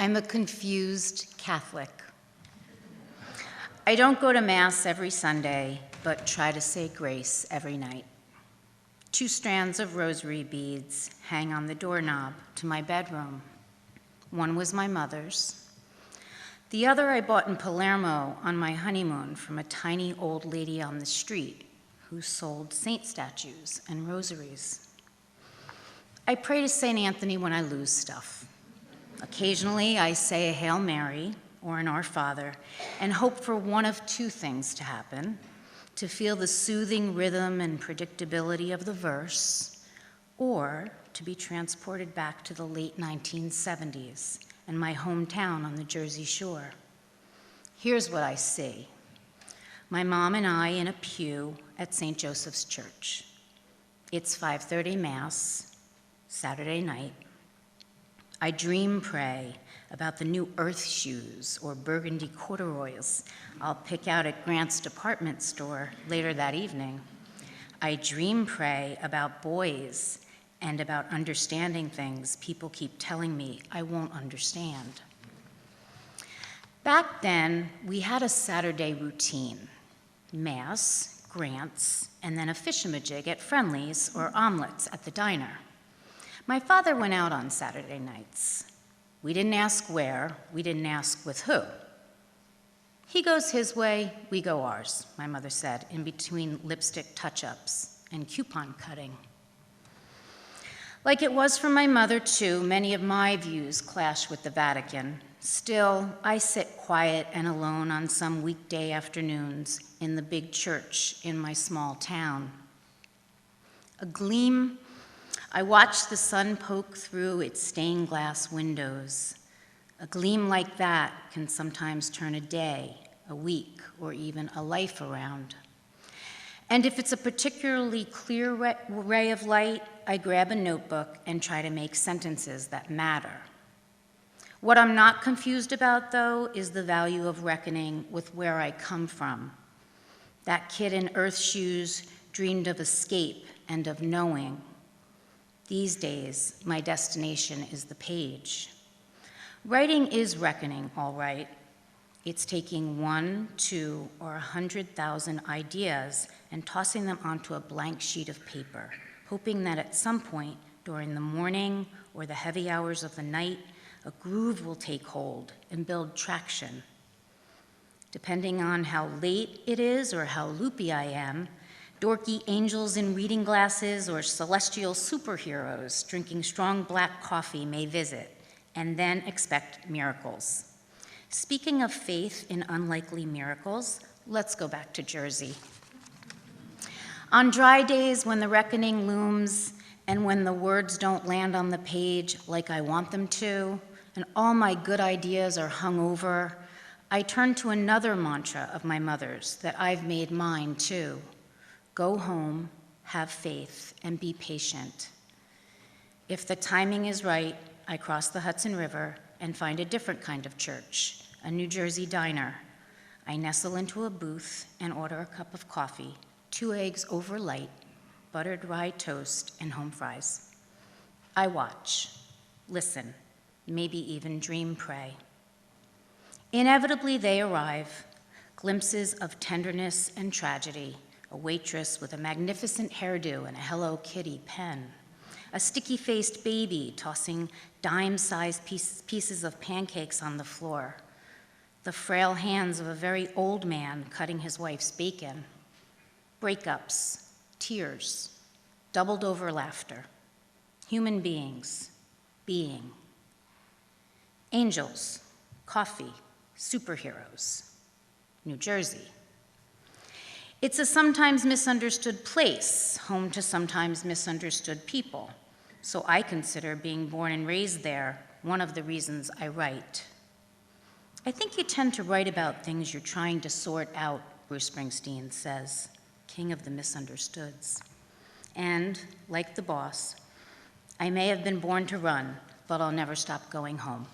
I'm a confused Catholic. I don't go to Mass every Sunday, but try to say grace every night. 2 strands of rosary beads hang on the doorknob to my bedroom. One was my mother's. The other I bought in Palermo on my honeymoon from a tiny old lady on the street who sold saint statues and rosaries. I pray to St. Anthony when I lose stuff. Occasionally, I say a Hail Mary or an Our Father and hope for one of 2 things to happen: to feel the soothing rhythm and predictability of the verse, or to be transported back to the late 1970s and my hometown on the Jersey Shore. Here's what I see. My mom and I in a pew at St. Joseph's Church. It's 5:30 Mass, Saturday night. I dream pray about the new earth shoes or burgundy corduroys I'll pick out at Grant's department store later that evening. I dream pray about boys and about understanding things people keep telling me I won't understand. Back then, we had a Saturday routine: Mass, Grant's, and then a fishamajig at Friendly's or omelets at the diner. My father went out on Saturday nights. We didn't ask where, we didn't ask with who. He goes his way, we go ours, my mother said, in between lipstick touch-ups and coupon cutting. Like it was for my mother, too, many of my views clash with the Vatican. Still, I sit quiet and alone on some weekday afternoons in the big church in my small town. A gleam, I watch the sun poke through its stained glass windows. A gleam like that can sometimes turn a day, a week, or even a life around. And if it's a particularly clear ray of light, I grab a notebook and try to make sentences that matter. What I'm not confused about, though, is the value of reckoning with where I come from. That kid in earth shoes dreamed of escape and of knowing. These days, my destination is the page. Writing is reckoning, all right. It's taking 1, 2, or 100,000 ideas and tossing them onto a blank sheet of paper, hoping that at some point during the morning or the heavy hours of the night, a groove will take hold and build traction. Depending on how late it is or how loopy I am, dorky angels in reading glasses or celestial superheroes drinking strong black coffee may visit, and then expect miracles. Speaking of faith in unlikely miracles, let's go back to Jersey. On dry days when the reckoning looms and when the words don't land on the page like I want them to, and all my good ideas are hung over, I turn to another mantra of my mother's that I've made mine too. Go home, have faith, and be patient. If the timing is right, I cross the Hudson River and find a different kind of church, a New Jersey diner. I nestle into a booth and order a cup of coffee, 2 eggs over light, buttered rye toast, and home fries. I watch, listen, maybe even dream pray. Inevitably, they arrive, glimpses of tenderness and tragedy, a waitress with a magnificent hairdo and a Hello Kitty pen, a sticky-faced baby tossing dime-sized pieces of pancakes on the floor, the frail hands of a very old man cutting his wife's bacon, breakups, tears, doubled-over laughter, human beings, being, angels, coffee, superheroes, New Jersey. It's a sometimes misunderstood place, home to sometimes misunderstood people, so I consider being born and raised there one of the reasons I write. I think you tend to write about things you're trying to sort out, Bruce Springsteen says, king of the misunderstoods. And, like the boss, I may have been born to run, but I'll never stop going home.